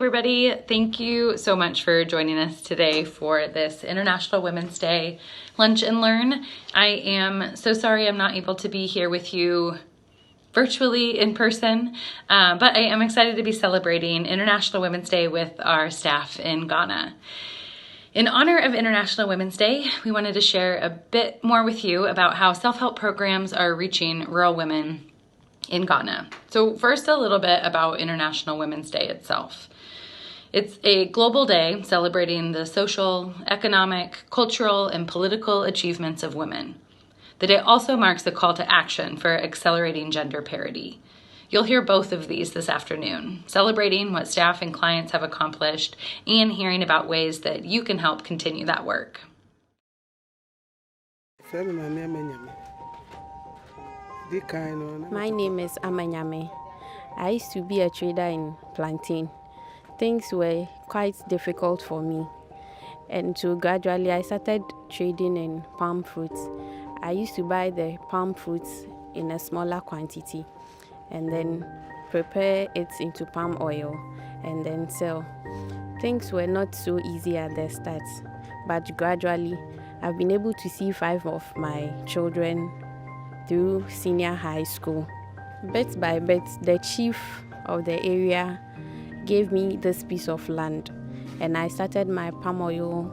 Everybody, thank you so much for joining us today for this International Women's Day Lunch and Learn. I am so sorry I'm not able to be here with you virtually in person, but I am excited to be celebrating International Women's Day with our staff in Ghana. In honor of International Women's Day, we wanted to share a bit more with you about how self-help programs are reaching rural women in Ghana. So first, a little bit about International Women's Day itself. It's a global day celebrating the social, economic, cultural, and political achievements of women. The day also marks a call to action for accelerating gender parity. You'll hear both of these this afternoon, celebrating what staff and clients have accomplished and hearing about ways that you can help continue that work. My name is Amanyame. I used to be a trader in plantain. Things were quite difficult for me, and so gradually I started trading in palm fruits. I used to buy the palm fruits in a smaller quantity and then prepare it into palm oil and then sell. Things were not so easy at the start, but gradually I've been able to see 5 of my children through senior high school. Bit by bit, the chief of the area gave me this piece of land, and I started my palm oil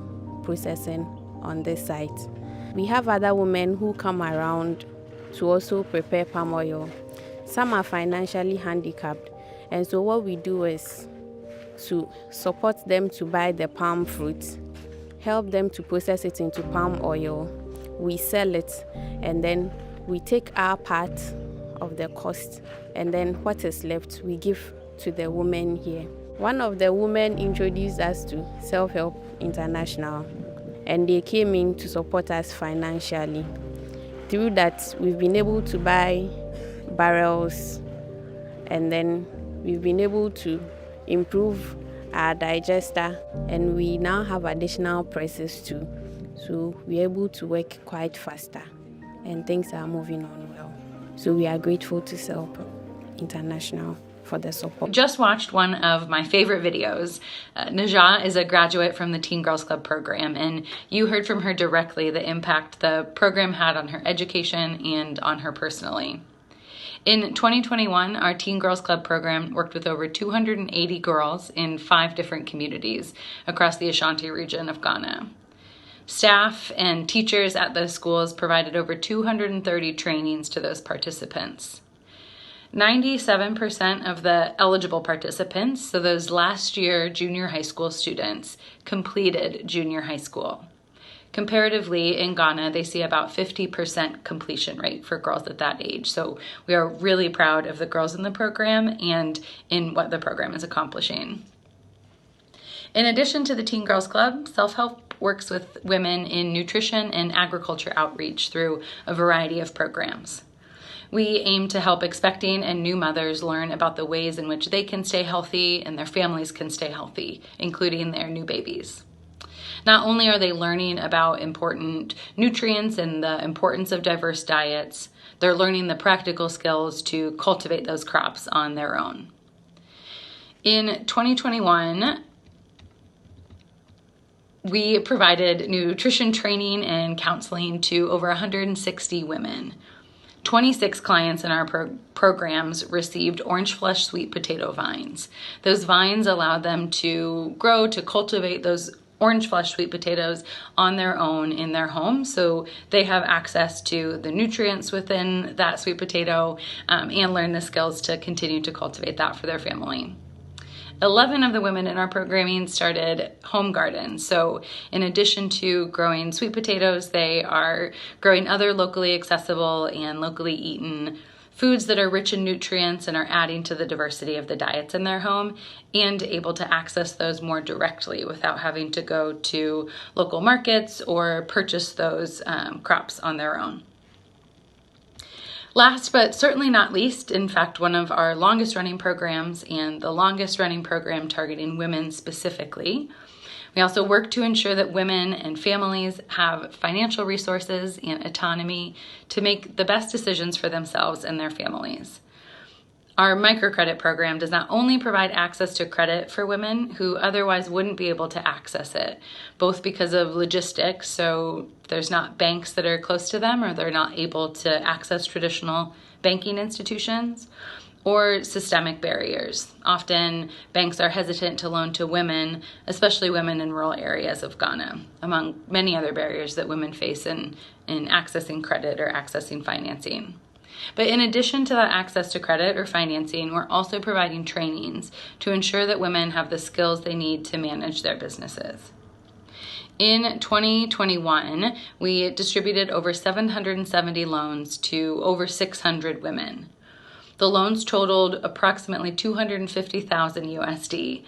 processing on this site. We have other women who come around to also prepare palm oil. Some are financially handicapped, and so what we do is to support them to buy the palm fruit, help them to process it into palm oil. We sell it, and then we take our part of the cost, and then what is left we give to the women here. One of the women introduced us to Self-Help International, and they came in to support us financially. Through that, we've been able to buy barrels, and then we've been able to improve our digester, and we now have additional presses too. So we're able to work quite faster, and things are moving on well. So we are grateful to Self-Help International for the support. Just watched one of my favorite videos. Najah is a graduate from the Teen Girls Club program, and you heard from her directly the impact the program had on her education and on her personally. In 2021, our Teen Girls Club program worked with over 280 girls in 5 different communities across the Ashanti region of Ghana. Staff and teachers at those schools provided over 230 trainings to those participants. 97% of the eligible participants, so those last year junior high school students, completed junior high school. Comparatively, in Ghana, they see about 50% completion rate for girls at that age. So we are really proud of the girls in the program and in what the program is accomplishing. In addition to the Teen Girls Club, Self-Help works with women in nutrition and agriculture outreach through a variety of programs. We aim to help expecting and new mothers learn about the ways in which they can stay healthy and their families can stay healthy, including their new babies. Not only are they learning about important nutrients and the importance of diverse diets, they're learning the practical skills to cultivate those crops on their own. In 2021, we provided nutrition training and counseling to over 160 women. 26 clients in our programs received orange flesh sweet potato vines. Those vines allowed them to grow, to cultivate those orange flesh sweet potatoes on their own in their home, so they have access to the nutrients within that sweet potato and learn the skills to continue to cultivate that for their family. 11 of the women in our programming started home gardens. So in addition to growing sweet potatoes, they are growing other locally accessible and locally eaten foods that are rich in nutrients and are adding to the diversity of the diets in their home, and able to access those more directly without having to go to local markets or purchase those crops on their own. Last but certainly not least, in fact, one of our longest running programs and the longest running program targeting women specifically, we also work to ensure that women and families have financial resources and autonomy to make the best decisions for themselves and their families. Our microcredit program does not only provide access to credit for women who otherwise wouldn't be able to access it, both because of logistics, so there's not banks that are close to them or they're not able to access traditional banking institutions, or systemic barriers. Often banks are hesitant to loan to women, especially women in rural areas of Ghana, among many other barriers that women face in accessing credit or accessing financing. But in addition to that access to credit or financing, we're also providing trainings to ensure that women have the skills they need to manage their businesses. In 2021, we distributed over 770 loans to over 600 women. The loans totaled approximately 250,000 USD.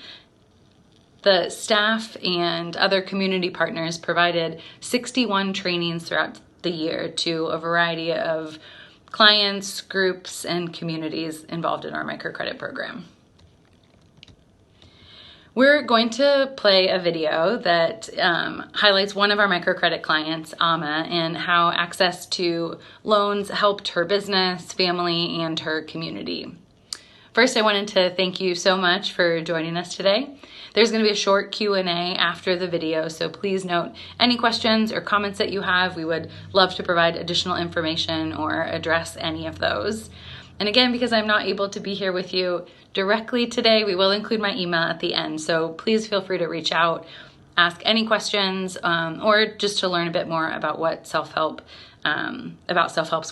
The staff and other community partners provided 61 trainings throughout the year to a variety of clients, groups, and communities involved in our microcredit program. We're going to play a video that highlights one of our microcredit clients, Ama, and how access to loans helped her business, family, and her community. First, I wanted to thank you so much for joining us today. There's going to be a short Q&A after the video, so please note any questions or comments that you have. We would love to provide additional information or address any of those. And again, because I'm not able to be here with you directly today, we will include my email at the end, so please feel free to reach out, ask any questions, or just to learn a bit more about what self-help's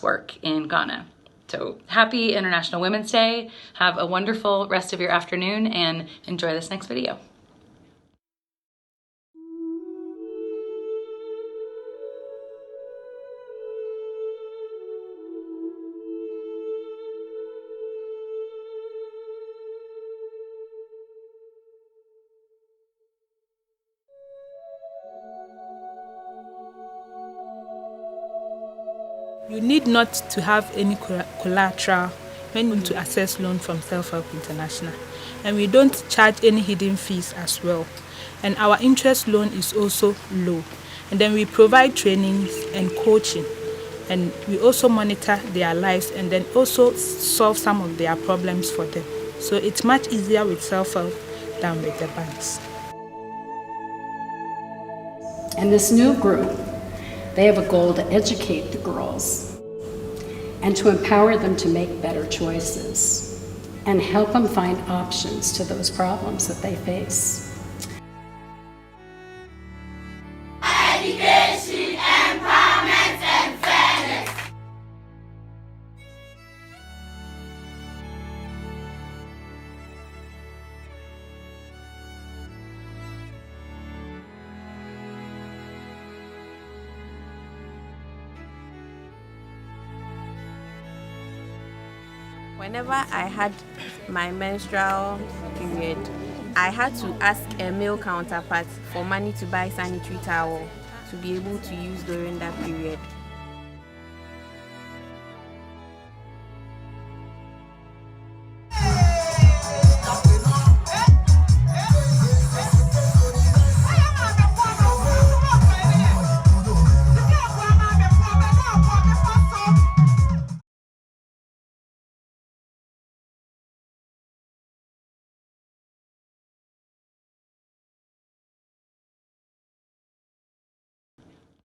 work in Ghana. So happy International Women's Day. Have a wonderful rest of your afternoon and enjoy this next video. You need not to have any collateral when you want to access loan from Self-Help International. And we don't charge any hidden fees as well. And our interest loan is also low. And then we provide trainings and coaching. And we also monitor their lives and then also solve some of their problems for them. So it's much easier with Self-Help than with the banks. And this new group, they have a goal to educate the girls and to empower them to make better choices and help them find options to those problems that they face. Education, empowerment, and fairness. Whenever I had my menstrual period, I had to ask a male counterpart for money to buy sanitary towel to be able to use during that period.